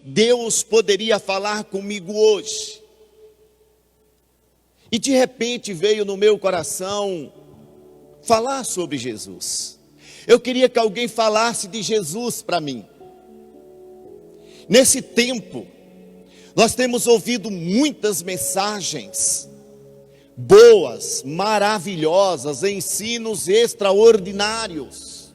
Deus poderia falar comigo hoje. E de repente veio no meu coração falar sobre Jesus. Eu queria que alguém falasse de Jesus para mim. Nesse tempo, nós temos ouvido muitas mensagens boas, maravilhosas, ensinos extraordinários.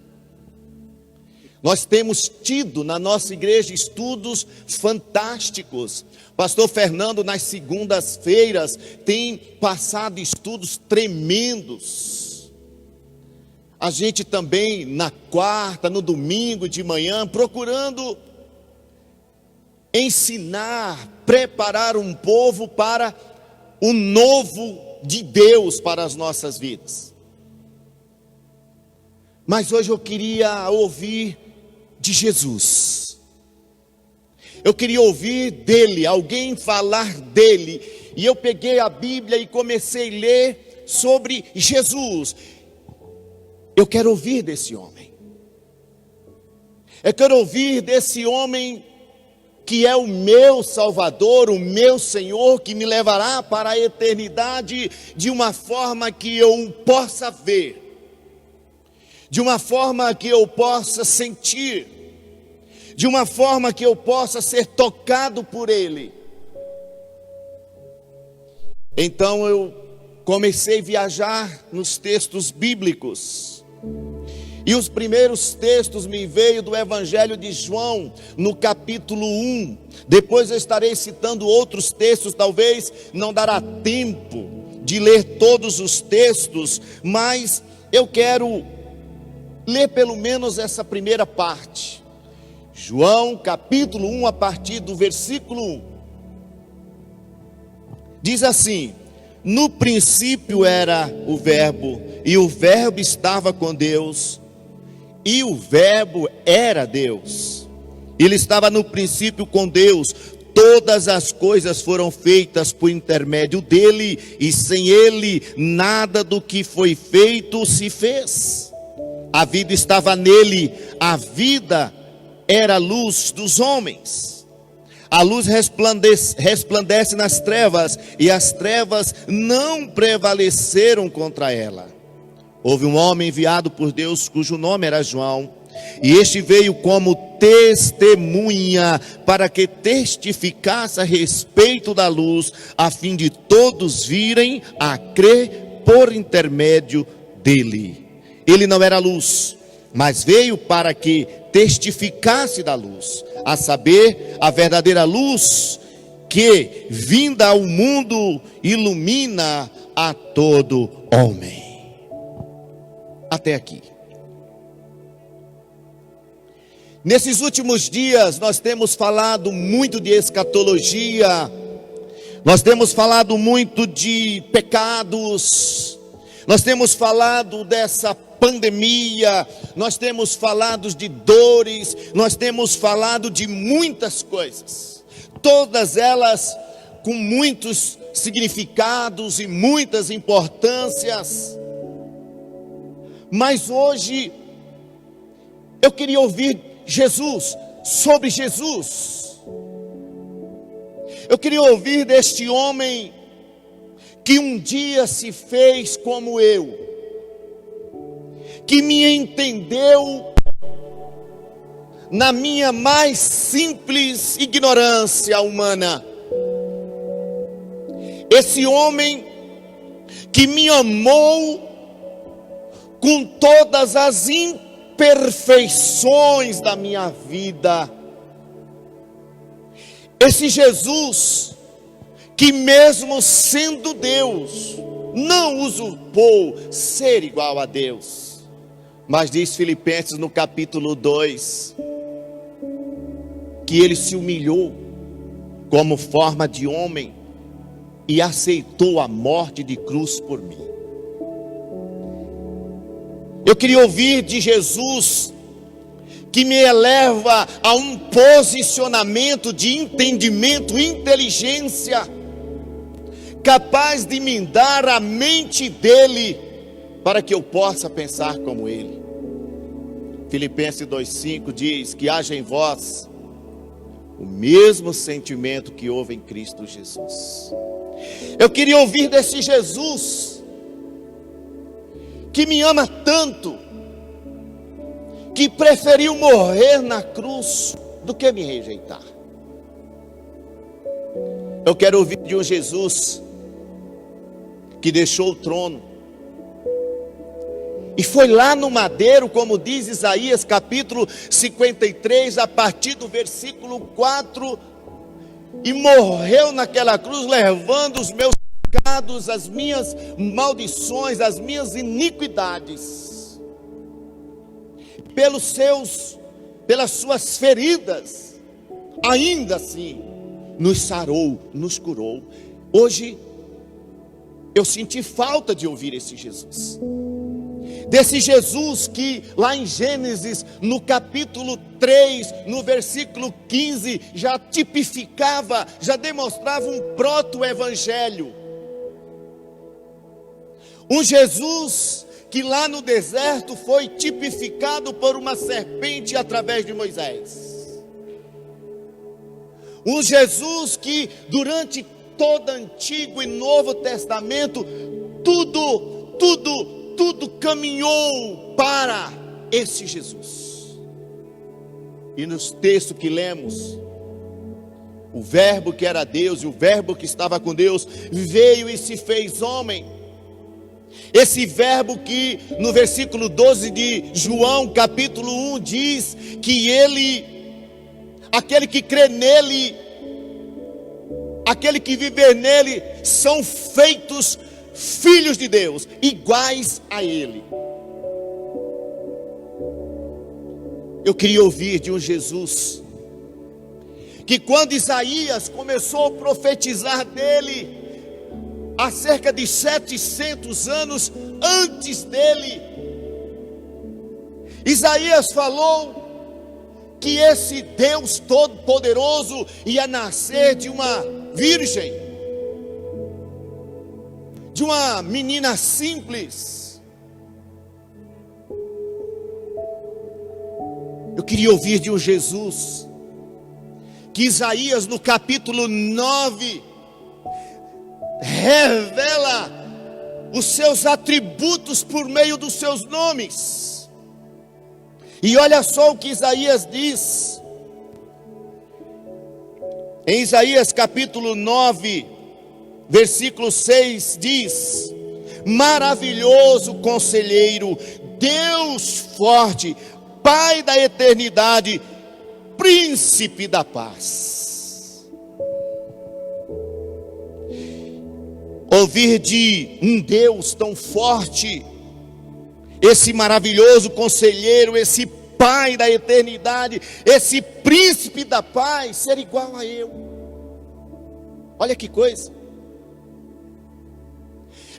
Nós temos tido na nossa igreja estudos fantásticos. Pastor Fernando, nas segundas-feiras, tem passado estudos tremendos. A gente também, na quarta, no domingo de manhã, procurando ensinar, preparar um povo para o novo de Deus para as nossas vidas. Mas hoje eu queria ouvir de Jesus. Eu queria ouvir dele, alguém falar dele. E eu peguei a Bíblia e comecei a ler sobre Jesus. Eu quero ouvir desse homem. Eu quero ouvir desse homem que é o meu Salvador, o meu Senhor, que me levará para a eternidade de uma forma que eu possa ver, de uma forma que eu possa sentir, de uma forma que eu possa ser tocado por Ele. Então eu comecei a viajar nos textos bíblicos. E os primeiros textos me veio do Evangelho de João, no capítulo 1. Depois eu estarei citando outros textos, talvez não dará tempo de ler todos os textos, mas eu quero ler pelo menos essa primeira parte. João capítulo 1, a partir do versículo 1. Diz assim: no princípio era o Verbo, e o Verbo estava com Deus, e o Verbo era Deus. Ele estava no princípio com Deus. Todas as coisas foram feitas por intermédio dele, e sem ele nada do que foi feito se fez. A vida estava nele, a vida era a luz dos homens. A luz resplandece nas trevas, e as trevas não prevaleceram contra ela. Houve um homem enviado por Deus, cujo nome era João, e este veio como testemunha, para que testificasse a respeito da luz, a fim de todos virem a crer por intermédio dele. Ele não era luz, mas veio para que testificasse da luz, a saber, a verdadeira luz, que, vinda ao mundo, ilumina a todo homem. Até aqui. Nesses últimos dias nós temos falado muito de escatologia, nós temos falado muito de pecados, nós temos falado dessa pandemia, nós temos falado de dores, nós temos falado de muitas coisas, todas elas com muitos significados e muitas importâncias. Mas hoje eu queria ouvir Jesus, sobre Jesus. Eu queria ouvir deste homem que um dia se fez como eu, que me entendeu na minha mais simples ignorância humana. Esse homem que me amou com todas as imperfeições da minha vida. Esse Jesus que, mesmo sendo Deus, não usurpou ser igual a Deus. Mas diz Filipenses no capítulo 2, que ele se humilhou como forma de homem e aceitou a morte de cruz por mim. Eu queria ouvir de Jesus, que me eleva a um posicionamento de entendimento, inteligência, capaz de me dar a mente dele, para que eu possa pensar como ele. Filipenses 2,5 diz que haja em vós o mesmo sentimento que houve em Cristo Jesus. Eu queria ouvir desse Jesus que me ama tanto, que preferiu morrer na cruz do que me rejeitar. Eu quero ouvir de um Jesus que deixou o trono e foi lá no madeiro, como diz Isaías capítulo 53, a partir do versículo 4, e morreu naquela cruz, levando os meus pecados, as minhas maldições, as minhas iniquidades. Pelas suas feridas, ainda assim, nos sarou, nos curou. Hoje, eu senti falta de ouvir esse Jesus. Desse Jesus que lá em Gênesis, no capítulo 3, no versículo 15, já tipificava, já demonstrava um proto-evangelho. Um Jesus que lá no deserto foi tipificado por uma serpente através de Moisés. Um Jesus que durante todo Antigo e Novo Testamento, tudo caminhou para esse Jesus. E nos textos que lemos, o verbo que era Deus e o verbo que estava com Deus veio e se fez homem. Esse verbo que no versículo 12 de João capítulo 1 diz que ele, aquele que crê nele, aquele que viver nele, são feitos filhos de Deus, iguais a ele. Eu queria ouvir de um Jesus que quando Isaías começou a profetizar dele, há cerca de 700 anos antes dele, Isaías falou que esse Deus Todo-Poderoso ia nascer de uma virgem, de uma menina simples. Eu queria ouvir de um Jesus que Isaías no capítulo 9 revela os seus atributos por meio dos seus nomes. E olha só o que Isaías diz. Em Isaías capítulo 9, versículo 6 diz: maravilhoso conselheiro, Deus forte, Pai da eternidade, príncipe da paz. Ouvir de um Deus tão forte, esse maravilhoso conselheiro, esse Pai da eternidade, esse príncipe da paz, ser igual a eu. Olha que coisa.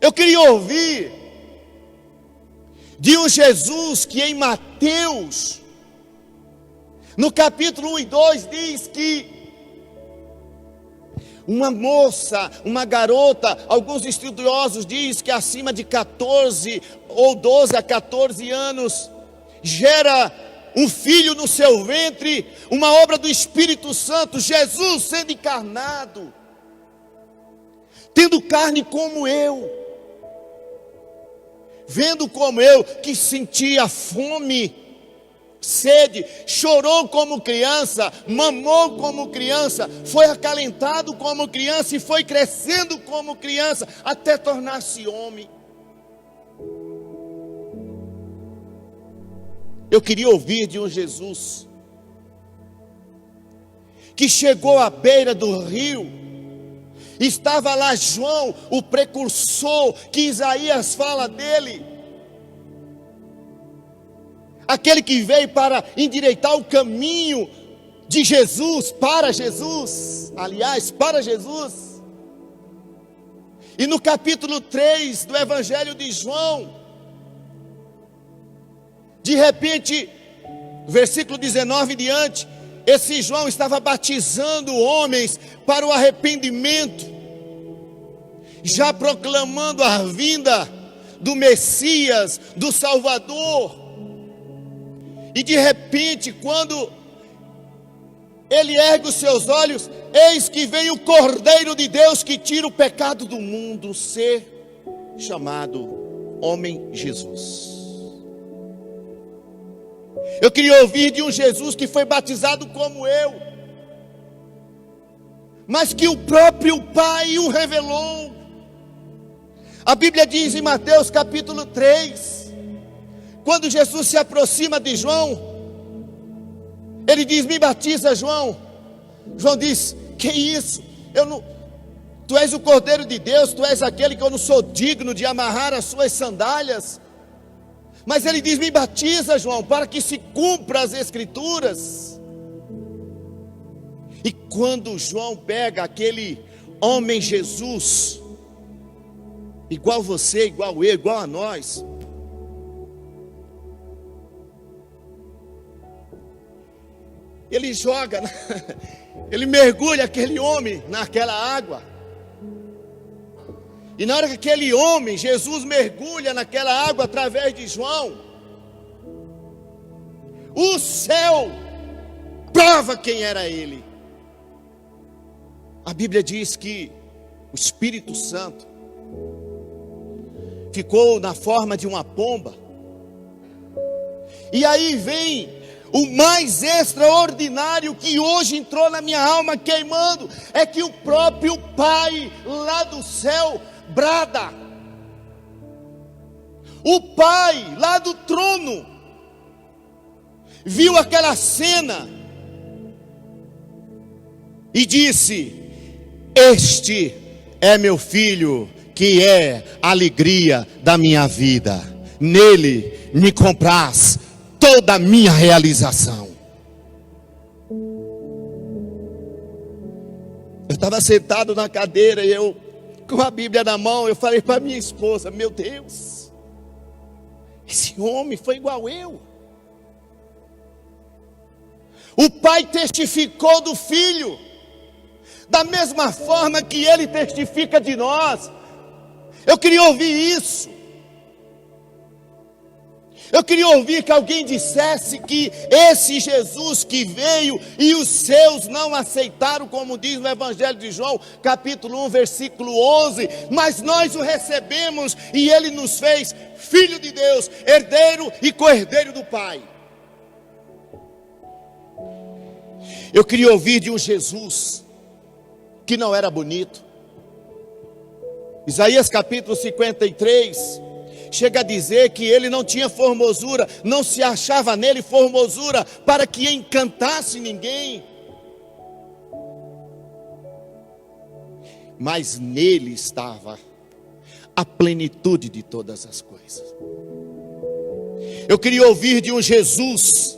Eu queria ouvir de um Jesus que em Mateus, no capítulo 1 e 2, diz que uma moça, uma garota, alguns estudiosos dizem que acima de 14 ou 12 a 14 anos, gera um filho no seu ventre, uma obra do Espírito Santo, Jesus sendo encarnado, tendo carne como eu, vendo como eu, que sentia fome, sede, chorou como criança, mamou como criança, foi acalentado como criança e foi crescendo como criança até tornar-se homem. Eu queria ouvir de um Jesus que chegou à beira do rio, estava lá João, o precursor que Isaías fala dele, aquele que veio para endireitar o caminho de Jesus, para Jesus, aliás, para Jesus. E no capítulo 3 do Evangelho de João, de repente, versículo 19 em diante, esse João estava batizando homens para o arrependimento, já proclamando a vinda do Messias, do Salvador. E de repente, quando ele ergue os seus olhos, eis que vem o Cordeiro de Deus que tira o pecado do mundo, ser chamado homem Jesus. Eu queria ouvir de um Jesus que foi batizado como eu, mas que o próprio Pai o revelou. A Bíblia diz em Mateus capítulo 3, quando Jesus se aproxima de João, ele diz: me batiza, João. João diz: que isso? Tu és o Cordeiro de Deus, tu és aquele que eu não sou digno de amarrar as suas sandálias. Mas ele diz: me batiza, João, para que se cumpra as Escrituras. E quando João pega aquele homem Jesus, igual você, igual eu, igual a nós, ele joga, ele mergulha aquele homem naquela água. E na hora que aquele homem, Jesus, mergulha naquela água através de João, o céu prova quem era ele. A Bíblia diz que o Espírito Santo ficou na forma de uma pomba. E aí vem o mais extraordinário que hoje entrou na minha alma queimando, é que o próprio Pai lá do céu brada. O Pai lá do trono viu aquela cena e disse: este é meu filho, que é a alegria da minha vida, nele me compraz toda a minha realização. Eu estava sentado na cadeira e eu, com a Bíblia na mão, eu falei para minha esposa: meu Deus, esse homem foi igual eu. O Pai testificou do Filho, da mesma forma que Ele testifica de nós. Eu queria ouvir isso. Eu queria ouvir que alguém dissesse que esse Jesus que veio e os seus não aceitaram, como diz no Evangelho de João, capítulo 1, versículo 11, mas nós o recebemos e Ele nos fez Filho de Deus, herdeiro e co-herdeiro do Pai. Eu queria ouvir de um Jesus que não era bonito. Isaías capítulo 53 chega a dizer que ele não tinha formosura, não se achava nele formosura para que encantasse ninguém, mas nele estava a plenitude de todas as coisas. Eu queria ouvir de um Jesus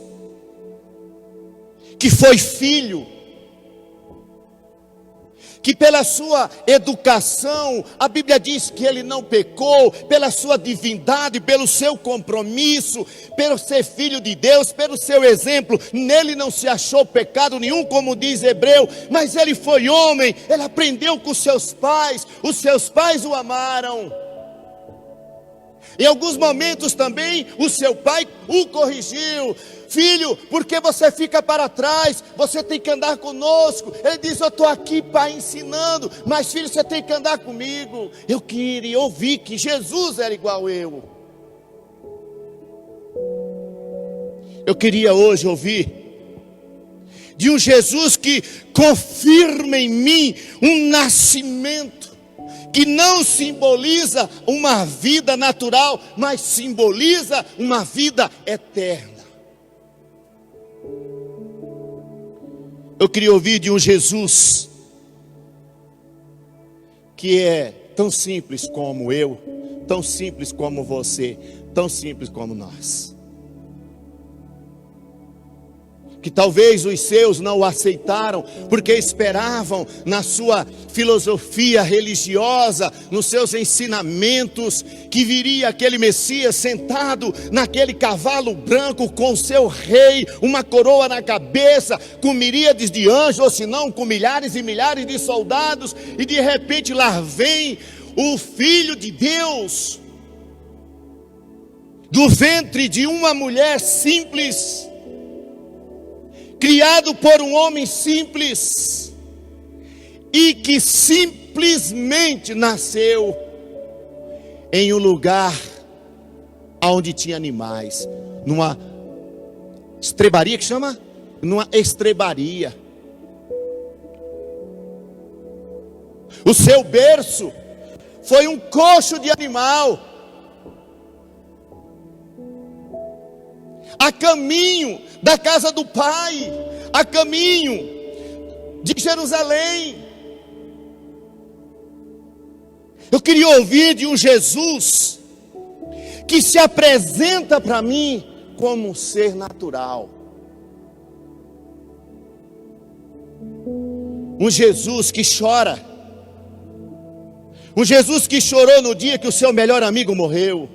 que foi filho, que pela sua educação, a Bíblia diz que ele não pecou, pela sua divindade, pelo seu compromisso, pelo ser filho de Deus, pelo seu exemplo, nele não se achou pecado nenhum, como diz Hebreu, mas ele foi homem, ele aprendeu com seus pais, os seus pais o amaram. Em alguns momentos também o seu pai o corrigiu: filho, porque você fica para trás? Você tem que andar conosco. Ele diz: eu estou aqui, pai, ensinando, mas filho, você tem que andar comigo. Eu queria ouvir que Jesus era igual eu. Eu queria hoje ouvir de um Jesus que confirma em mim um nascimento, que não simboliza uma vida natural, mas simboliza uma vida eterna. Eu queria ouvir de um Jesus que é tão simples como eu, tão simples como você, tão simples como nós. Que talvez os seus não o aceitaram, porque esperavam na sua filosofia religiosa, nos seus ensinamentos, que viria aquele Messias sentado naquele cavalo branco com seu rei, uma coroa na cabeça, com miríades de anjos, ou se não, com milhares e milhares de soldados, e de repente lá vem o Filho de Deus, do ventre de uma mulher simples, criado por um homem simples, e que simplesmente nasceu em um lugar onde tinha animais, numa estrebaria, que chama? Numa estrebaria. O seu berço foi um coxo de animal, a caminho da casa do Pai, a caminho de Jerusalém. Eu queria ouvir de um Jesus que se apresenta para mim como um ser natural. Um Jesus que chora. Um Jesus que chorou no dia que o seu melhor amigo morreu.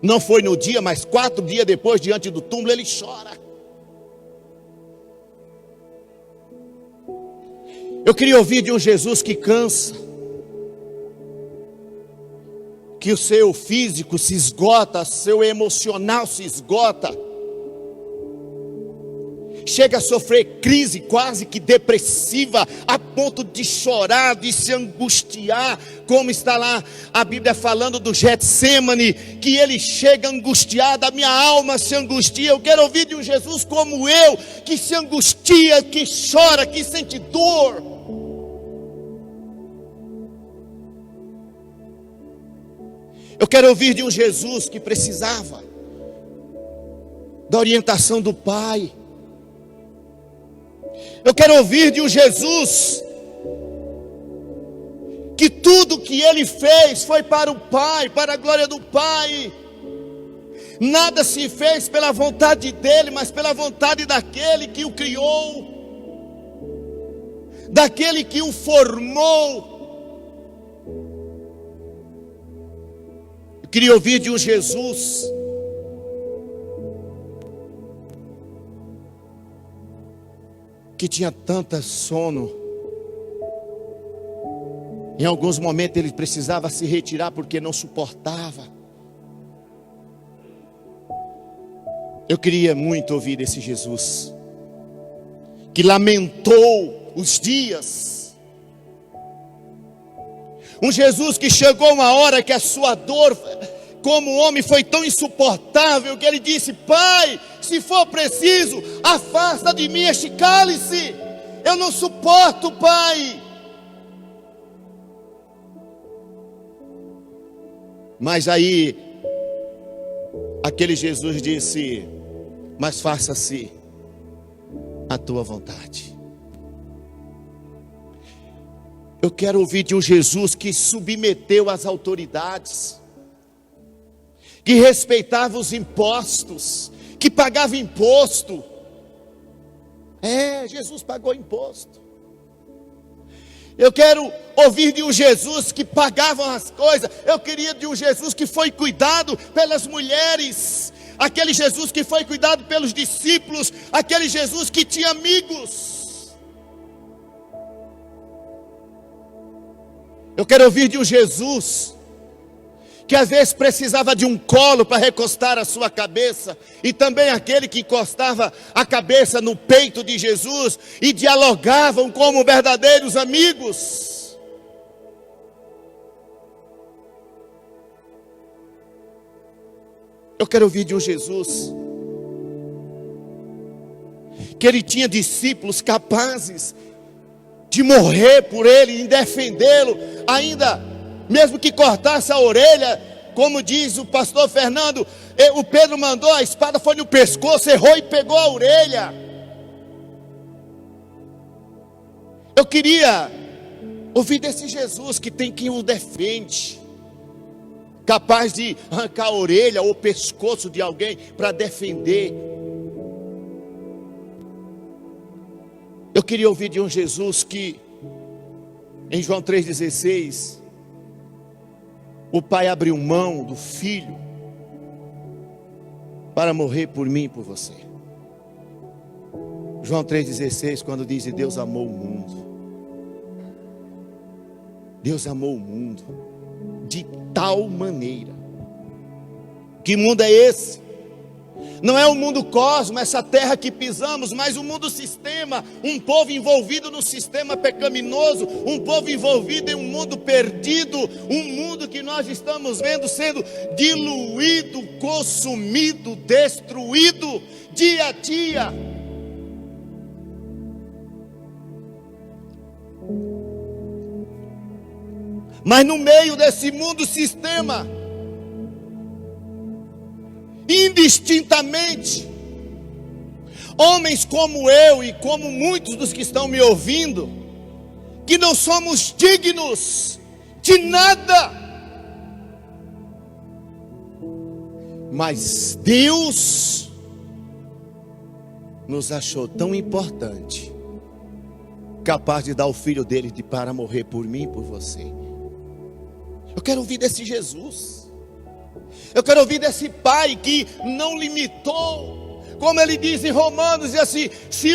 Não foi no dia, mas 4 dias depois, diante do túmulo, ele chora. Eu queria ouvir de um Jesus que cansa, que o seu físico se esgota, seu emocional se esgota, chega a sofrer crise quase que depressiva, a ponto de chorar, de se angustiar, como está lá a Bíblia falando do Getsêmani, que ele chega angustiado, a minha alma se angustia. Eu quero ouvir de um Jesus como eu, que se angustia, que chora, que sente dor. Eu quero ouvir de um Jesus que precisava da orientação do Pai. Eu quero ouvir de um Jesus que tudo que ele fez foi para o Pai, para a glória do Pai. Nada se fez pela vontade dele, mas pela vontade daquele que o criou, daquele que o formou. Eu queria ouvir de um Jesus que tinha tanta sono. Em alguns momentos ele precisava se retirar porque não suportava. Eu queria muito ouvir desse Jesus que lamentou os dias. Um Jesus que chegou uma hora que a sua dor como homem foi tão insuportável que ele disse: Pai, se for preciso, afasta de mim este cálice, eu não suporto, Pai. Mas aí aquele Jesus disse: mas faça-se a tua vontade. Eu quero ouvir de um Jesus que submeteu as autoridades, que respeitava os impostos, que pagava imposto. Jesus pagou imposto. Eu quero ouvir de um Jesus que pagava as coisas. Eu queria de um Jesus que foi cuidado pelas mulheres, aquele Jesus que foi cuidado pelos discípulos, aquele Jesus que tinha amigos. Eu quero ouvir de um Jesus que às vezes precisava de um colo para recostar a sua cabeça, e também aquele que encostava a cabeça no peito de Jesus e dialogavam como verdadeiros amigos. Eu quero ouvir de um Jesus que ele tinha discípulos capazes de morrer por ele, em defendê-lo, ainda mesmo que cortasse a orelha, como diz o pastor Fernando, o Pedro mandou, a espada foi no pescoço, errou e pegou a orelha. Eu queria ouvir desse Jesus que tem quem o defende, capaz de arrancar a orelha ou o pescoço de alguém para defender. Eu queria ouvir de um Jesus que, em João 3,16, o Pai abriu mão do Filho para morrer por mim e por você. João 3,16, quando diz: Deus amou o mundo. Deus amou o mundo de tal maneira. Que mundo é esse? Não é o mundo cosmo, essa terra que pisamos, mas o mundo sistema, um povo envolvido no sistema pecaminoso, um povo envolvido em um mundo perdido, um mundo que nós estamos vendo sendo diluído, consumido, destruído, dia a dia. Mas no meio desse mundo sistema, indistintamente, homens como eu e como muitos dos que estão me ouvindo, que não somos dignos de nada, mas Deus nos achou tão importante, capaz de dar o filho dele para morrer por mim e por você. Eu quero ouvir desse Jesus. Eu quero ouvir desse Pai que não limitou, como ele diz em Romanos, e assim, se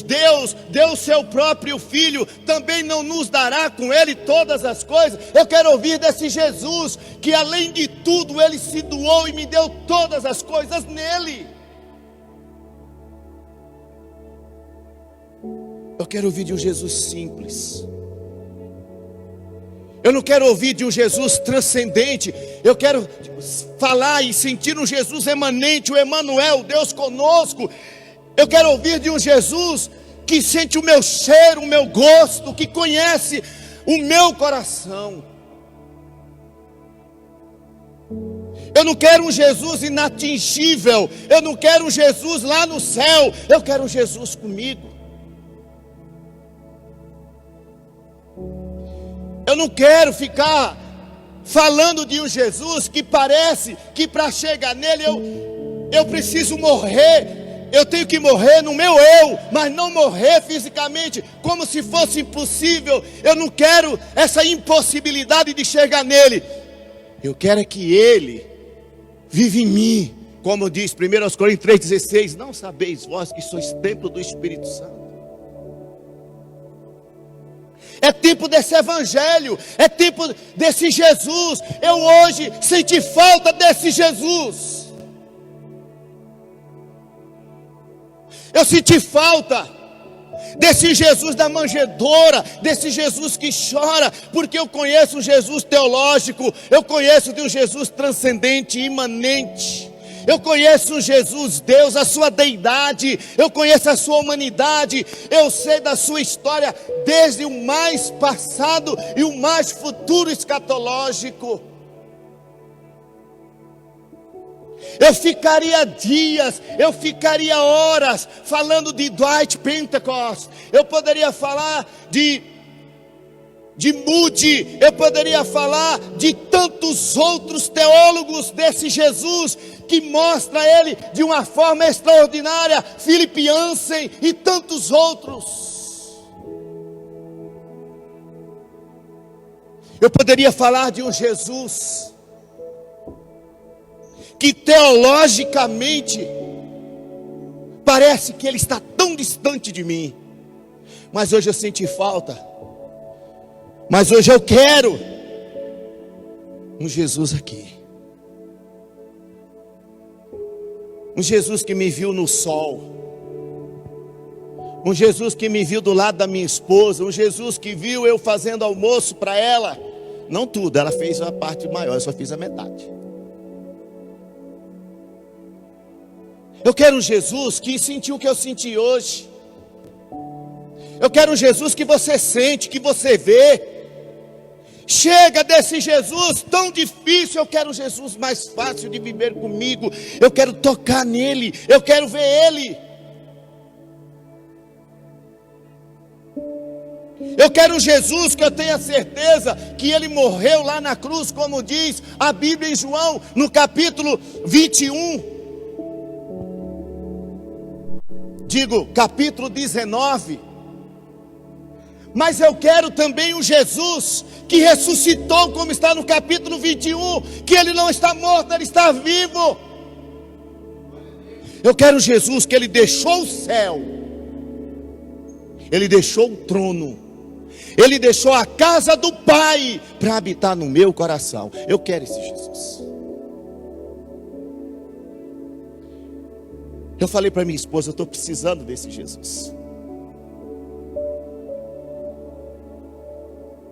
Deus deu o seu próprio Filho, também não nos dará com Ele todas as coisas. Eu quero ouvir desse Jesus, que além de tudo, Ele se doou e me deu todas as coisas nele. Eu quero ouvir de um Jesus simples. Eu não quero ouvir de um Jesus transcendente. Eu quero falar e sentir um Jesus emanente, o Emanuel, Deus conosco. Eu quero ouvir de um Jesus que sente o meu cheiro, o meu gosto, que conhece o meu coração. Eu não quero um Jesus inatingível. Eu não quero um Jesus lá no céu. Eu quero um Jesus comigo. Eu não quero ficar falando de um Jesus que parece que para chegar nele eu preciso morrer. Eu tenho que morrer no meu eu, mas não morrer fisicamente, como se fosse impossível. Eu não quero essa impossibilidade de chegar nele. Eu quero é que ele vive em mim, como diz 1 Coríntios 3,16: não sabeis vós que sois templo do Espírito Santo. É tempo desse evangelho, é tempo desse Jesus. Eu hoje senti falta desse Jesus. Eu senti falta desse Jesus da manjedoura, desse Jesus que chora, porque eu conheço um Jesus teológico, eu conheço de um Jesus transcendente, imanente. Eu conheço um Jesus, Deus, a sua deidade, eu conheço a sua humanidade, eu sei da sua história, desde o mais passado e o mais futuro escatológico. Eu ficaria dias, eu ficaria horas falando de Dwight Pentecost, eu poderia falar de Moody, eu poderia falar de tantos outros teólogos desse Jesus, que mostra ele de uma forma extraordinária, Philip Yancey e tantos outros. Eu poderia falar de um Jesus que teologicamente parece que ele está tão distante de mim, mas hoje eu senti falta. Mas hoje eu quero um Jesus aqui. Um Jesus que me viu no sol. Um Jesus que me viu do lado da minha esposa. Um Jesus que viu eu fazendo almoço para ela. Não tudo, ela fez a parte maior, eu só fiz a metade. Eu quero um Jesus que sentiu o que eu senti hoje. Eu quero um Jesus que você sente, que você vê. Chega desse Jesus tão difícil. Eu quero um Jesus mais fácil de viver comigo. Eu quero tocar nele, eu quero ver ele. Eu quero um Jesus que eu tenha certeza que ele morreu lá na cruz, como diz a Bíblia em João, no capítulo 21. Digo, capítulo 19. Mas eu quero também um Jesus que ressuscitou, como está no capítulo 21, que ele não está morto, ele está vivo. Eu quero um Jesus que ele deixou o céu, ele deixou o trono, ele deixou a casa do Pai para habitar no meu coração. Eu quero esse Jesus. Eu falei para minha esposa, eu estou precisando desse Jesus.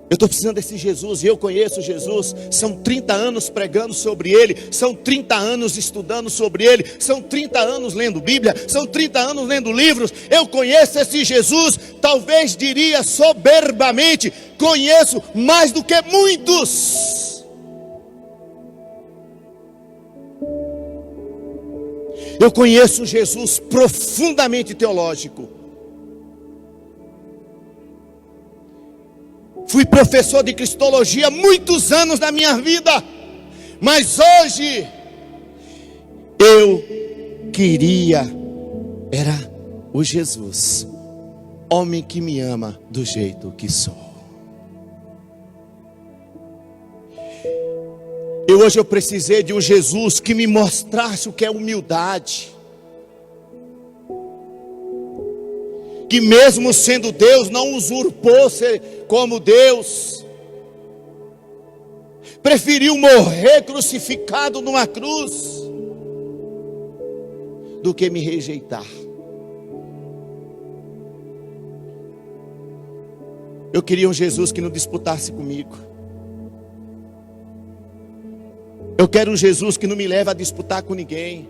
Eu estou precisando desse Jesus, e eu conheço Jesus. São 30 anos pregando sobre Ele, são 30 anos estudando sobre Ele, são 30 anos lendo Bíblia, são 30 anos lendo livros. Eu conheço esse Jesus, talvez diria soberbamente, conheço mais do que muitos. Eu conheço Jesus profundamente teológico. Fui professor de cristologia muitos anos da minha vida, mas hoje eu queria, era o Jesus, homem que me ama do jeito que sou. Hoje eu precisei de um Jesus que me mostrasse o que é humildade, que mesmo sendo Deus, não usurpou ser como Deus, preferiu morrer crucificado numa cruz, do que me rejeitar. Eu queria um Jesus que não disputasse comigo. Eu quero um Jesus que não me leve a disputar com ninguém.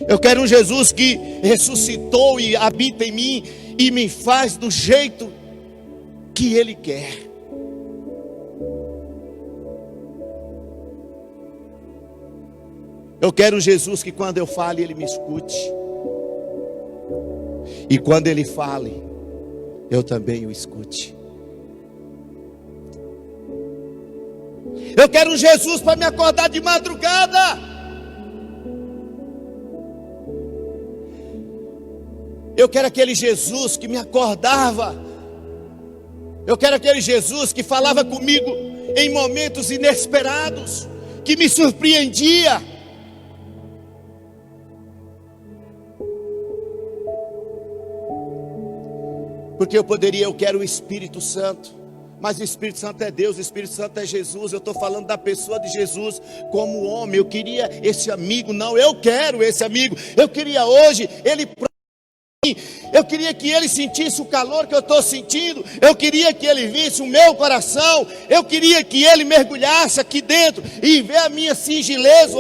Eu quero um Jesus que ressuscitou e habita em mim e me faz do jeito que Ele quer. Eu quero um Jesus que quando eu fale Ele me escute, e quando Ele fale eu também o escute. Eu quero um Jesus para me acordar de madrugada. Eu quero aquele Jesus que me acordava. Eu quero aquele Jesus que falava comigo em momentos inesperados, que me surpreendia. Porque eu quero o Espírito Santo. Mas o Espírito Santo é Deus, o Espírito Santo é Jesus. Eu estou falando da pessoa de Jesus como homem. Eu queria esse amigo, não, eu quero esse amigo. Eu queria hoje ele para mim. Eu queria que ele sentisse o calor que eu estou sentindo. Eu queria que ele visse o meu coração. Eu queria que ele mergulhasse aqui dentro e ver a minha singeleza,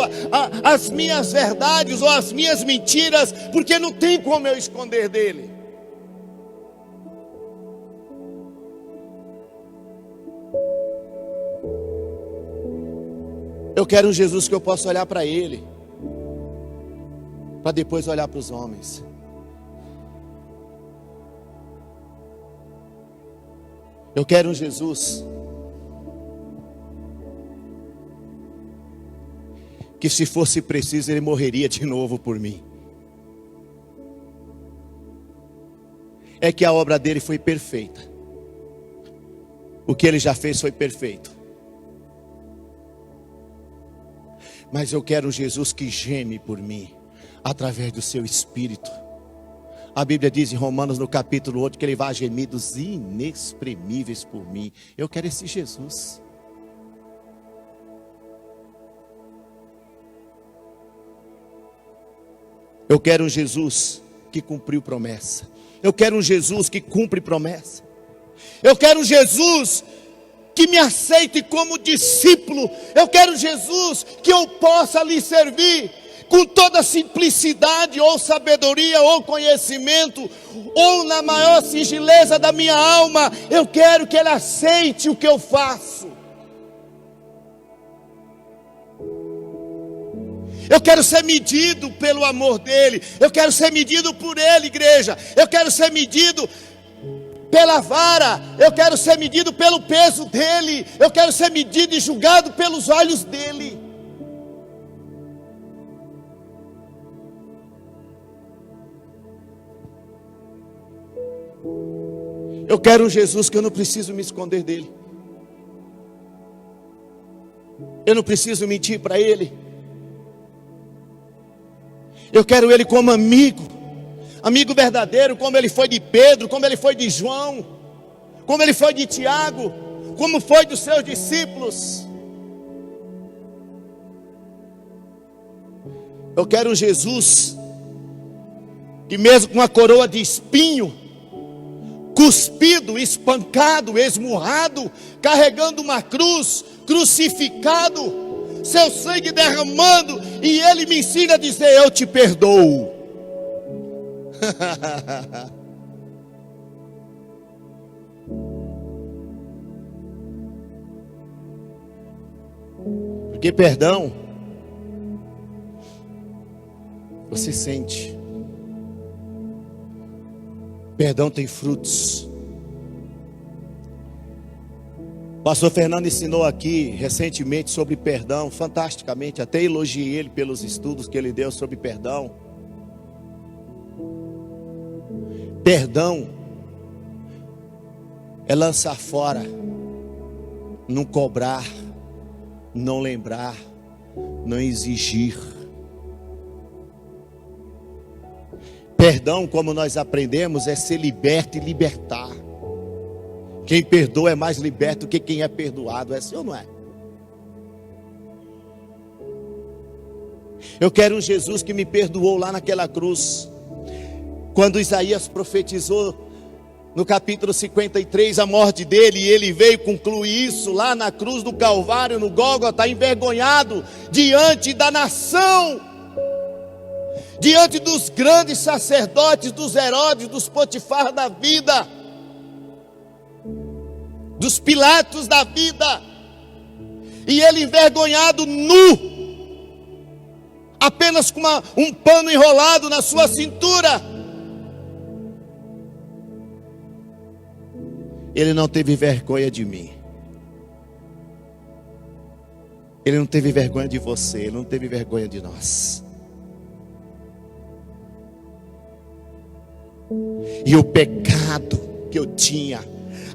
as minhas verdades ou as minhas mentiras, porque não tem como eu esconder dele. Eu quero um Jesus que eu possa olhar para Ele, para depois olhar para os homens. Eu quero um Jesus que, se fosse preciso, Ele morreria de novo por mim. É que a obra dele foi perfeita. O que Ele já fez foi perfeito. Mas eu quero um Jesus que geme por mim, através do seu Espírito. A Bíblia diz em Romanos no capítulo 8, que Ele vai a gemidos inexprimíveis por mim. Eu quero esse Jesus. Eu quero um Jesus que cumpriu promessa. Eu quero um Jesus que cumpre promessa. Eu quero um Jesus que me aceite como discípulo. Eu quero Jesus que eu possa lhe servir com toda simplicidade, ou sabedoria, ou conhecimento, ou na maior singeleza da minha alma. Eu quero que Ele aceite o que eu faço. Eu quero ser medido pelo amor dEle. Eu quero ser medido por Ele, igreja. Eu quero ser medido pela vara, eu quero ser medido pelo peso dele, eu quero ser medido e julgado pelos olhos dele. Eu quero um Jesus que eu não preciso me esconder dele, eu não preciso mentir para ele. Eu quero ele como amigo, amigo verdadeiro, como ele foi de Pedro, como ele foi de João, como ele foi de Tiago, como foi dos seus discípulos. Eu quero um Jesus que mesmo com uma coroa de espinho, cuspido, espancado, esmurrado, carregando uma cruz, crucificado, seu sangue derramando, e ele me ensina a dizer: eu te perdoo. Porque perdão, você sente. Perdão tem frutos. O pastor Fernando ensinou aqui recentemente sobre perdão, fantasticamente, até elogiei ele pelos estudos que ele deu sobre perdão. Perdão é lançar fora, não cobrar, não lembrar, não exigir. Perdão, como nós aprendemos, é ser liberto e libertar. Quem perdoa é mais liberto do que quem é perdoado. É assim ou não é? Eu quero um Jesus que me perdoou lá naquela cruz. Quando Isaías profetizou no capítulo 53 a morte dele, e ele veio concluir isso lá na cruz do Calvário, no Gólgota, envergonhado diante da nação, diante dos grandes sacerdotes, dos Herodes, dos Potifar da vida, dos Pilatos da vida, e ele envergonhado, nu, apenas com um pano enrolado na sua cintura. Ele não teve vergonha de mim. Ele não teve vergonha de você. Ele não teve vergonha de nós. E o pecado que eu tinha,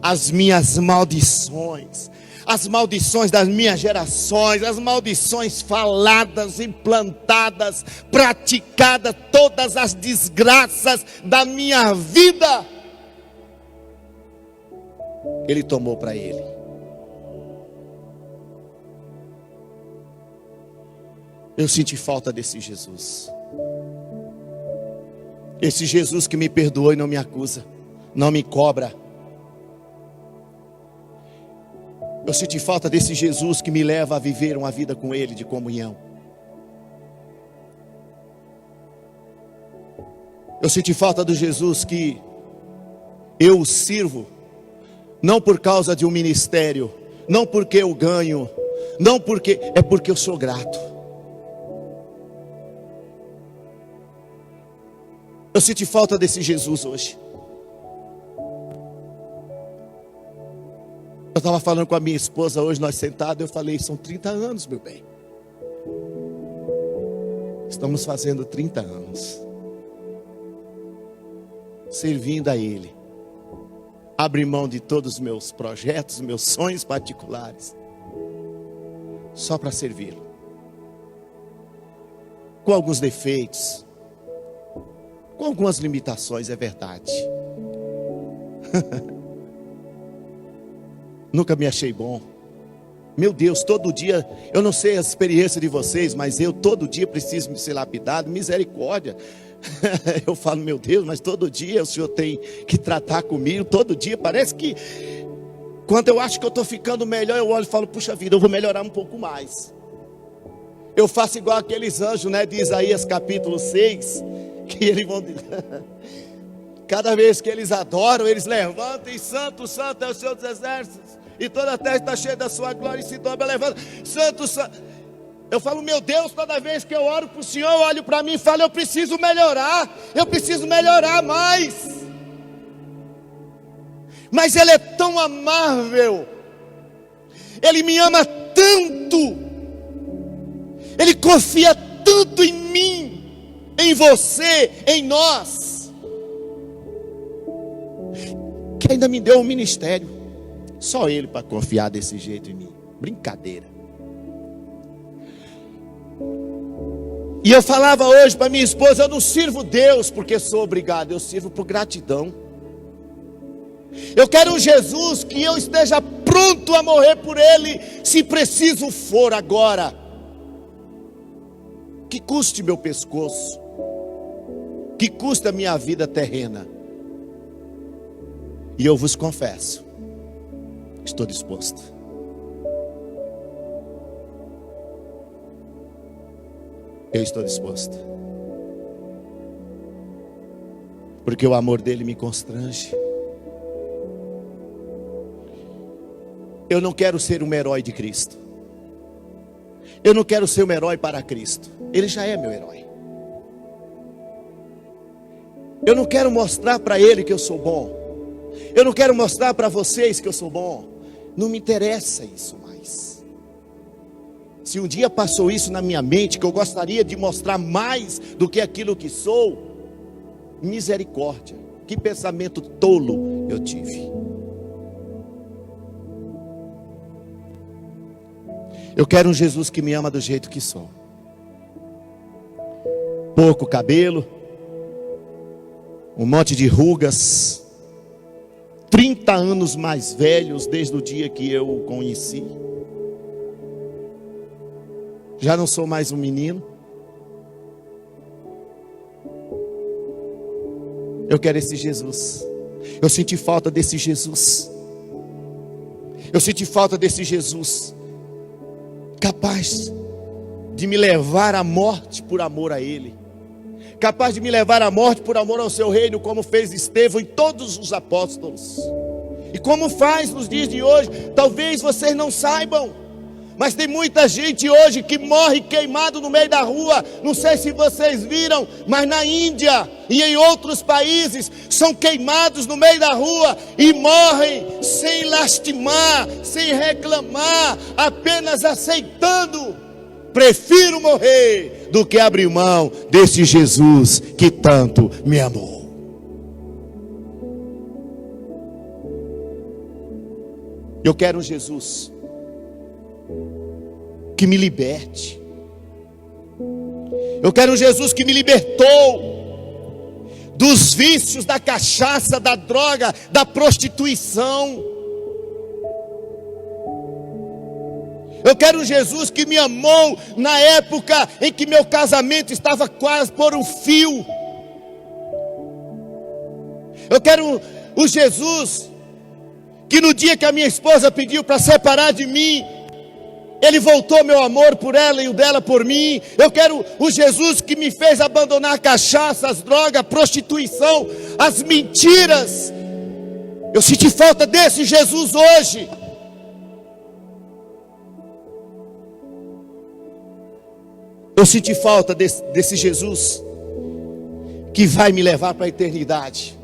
as minhas maldições, as maldições das minhas gerações, as maldições faladas, implantadas, praticadas, todas as desgraças da minha vida, Ele tomou para Ele. Eu senti falta desse Jesus. Esse Jesus que me perdoou e não me acusa, não me cobra. Eu senti falta desse Jesus que me leva a viver uma vida com Ele de comunhão. Eu senti falta do Jesus que eu o sirvo, não por causa de um ministério, não porque eu ganho, não porque, é porque eu sou grato. Eu senti falta desse Jesus hoje. Eu estava falando com a minha esposa hoje, nós sentados, eu falei: são 30 anos, meu bem. Estamos fazendo 30 anos. Servindo a Ele. Abri mão de todos os meus projetos, meus sonhos particulares, só para servi-lo. Com alguns defeitos, com algumas limitações, é verdade. Nunca me achei bom. Meu Deus, todo dia, eu não sei a experiência de vocês, mas eu todo dia preciso me ser lapidado, misericórdia. Eu falo: meu Deus, mas todo dia o Senhor tem que tratar comigo, todo dia, parece que quando eu acho que eu estou ficando melhor, eu olho e falo: puxa vida, eu vou melhorar um pouco mais. Eu faço igual aqueles anjos, né, de Isaías capítulo 6, que eles vão cada vez que eles adoram, eles levantam e: santo, santo é o Senhor dos exércitos, e toda a terra está cheia da sua glória, e se dobra, levanta, santo, santo. Eu falo: meu Deus, toda vez que eu oro para o Senhor, eu olho para mim e falo: eu preciso melhorar mais. Mas Ele é tão amável, Ele me ama tanto, Ele confia tanto em mim, em você, em nós, que ainda me deu um ministério. Só Ele para confiar desse jeito em mim. Brincadeira. E eu falava hoje para minha esposa: eu não sirvo Deus porque sou obrigado, eu sirvo por gratidão. Eu quero um Jesus que eu esteja pronto a morrer por Ele, se preciso for agora. que custe meu pescoço, que custe a minha vida terrena. E eu vos confesso, estou disposto. Eu estou disposto. Porque o amor dele me constrange. Eu não quero ser um herói de Cristo. Eu não quero ser um herói para Cristo. Ele já é meu herói. Eu não quero mostrar para ele que eu sou bom. Eu não quero mostrar para vocês que eu sou bom. Não me interessa isso mais. Se um dia passou isso na minha mente, que eu gostaria de mostrar mais do que aquilo que sou, misericórdia. Que pensamento tolo eu tive. Eu quero um Jesus que me ama do jeito que sou. Pouco cabelo, um monte de rugas, 30 anos mais velhos desde o dia que eu o conheci. Já não sou mais um menino. Eu quero esse Jesus. Eu senti falta desse Jesus. Eu senti falta desse Jesus capaz de me levar à morte por amor a Ele, capaz de me levar à morte por amor ao seu reino, como fez Estevão e todos os apóstolos, e como faz nos dias de hoje. Talvez vocês não saibam, mas tem muita gente hoje que morre queimado no meio da rua. Não sei se vocês viram, mas na Índia e em outros países são queimados no meio da rua e morrem sem lastimar, sem reclamar, apenas aceitando. Prefiro morrer do que abrir mão desse Jesus que tanto me amou. Eu quero um Jesus que me liberte. Eu quero um Jesus que me libertou dos vícios, da cachaça, da droga, da prostituição. Eu quero um Jesus que me amou na época em que meu casamento estava quase por um fio. Eu quero o Jesus que no dia que a minha esposa pediu para separar de mim, Ele voltou meu amor por ela e o dela por mim. Eu quero o Jesus que me fez abandonar a cachaça, as drogas, a prostituição, as mentiras. Eu senti falta desse Jesus hoje. Eu senti falta desse Jesus que vai me levar para a eternidade.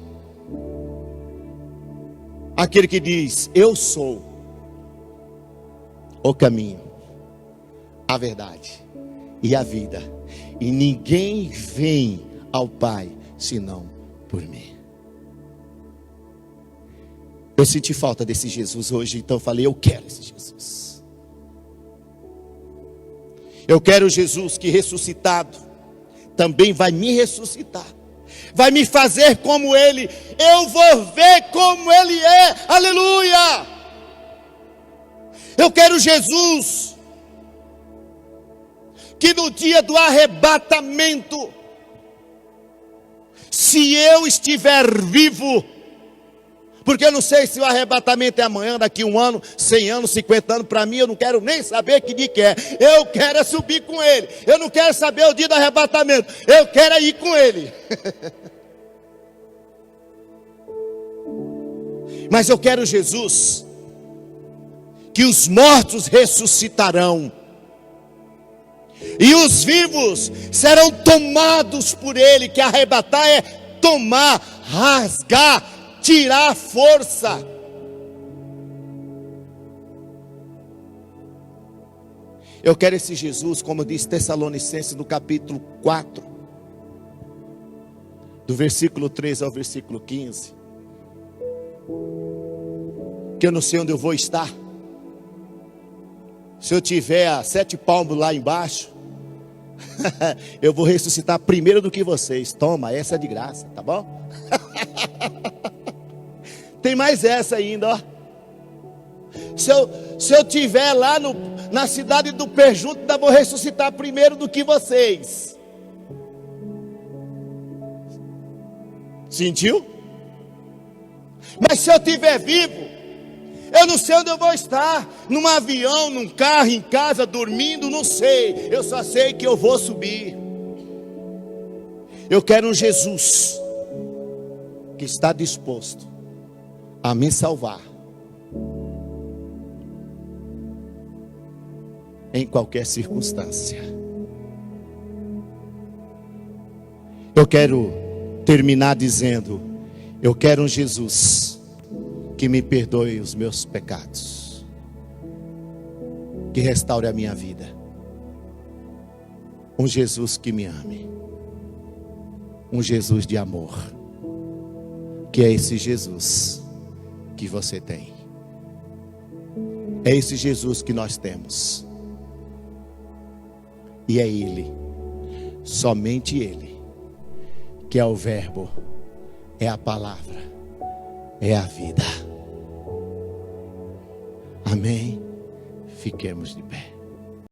Aquele que diz: eu sou o caminho, a verdade e a vida, e ninguém vem ao Pai senão por mim. Eu senti falta desse Jesus hoje, então eu falei: eu quero esse Jesus. Eu quero Jesus que ressuscitado também vai me ressuscitar, vai me fazer como Ele. Eu vou ver como Ele é. Aleluia! Eu quero Jesus que no dia do arrebatamento, se eu estiver vivo, porque eu não sei se o arrebatamento é amanhã, daqui 1 ano, 100 anos, 50 anos. Para mim, eu não quero nem saber que dia que é. Eu quero é subir com Ele. Eu não quero saber o dia do arrebatamento. Eu quero é ir com Ele. Mas eu quero Jesus que os mortos ressuscitarão e os vivos serão tomados por Ele. Que arrebatar é tomar, rasgar, tirar a força. Eu quero esse Jesus, como diz Tessalonicenses no capítulo 4, do versículo 13 ao versículo 15, que eu não sei onde eu vou estar. Se eu tiver a 7 palmos lá embaixo, eu vou ressuscitar primeiro do que vocês. Toma, essa é de graça, tá bom? Tem mais essa ainda, ó. Se eu tiver lá na cidade do Perjunto, ainda vou ressuscitar primeiro do que vocês. Sentiu? Mas se eu estiver vivo, eu não sei onde eu vou estar. Num avião, num carro, em casa, dormindo, não sei. Eu só sei que eu vou subir. Eu quero um Jesus que está disposto a me salvar em qualquer circunstância. Eu quero terminar dizendo: eu quero um Jesus que me perdoe os meus pecados, que restaure a minha vida. Um Jesus que me ame, um Jesus de amor, que é esse Jesus que você tem. É esse Jesus que nós temos. E é Ele, somente Ele, que é o Verbo, é a palavra, é a vida. Amém? Fiquemos de pé.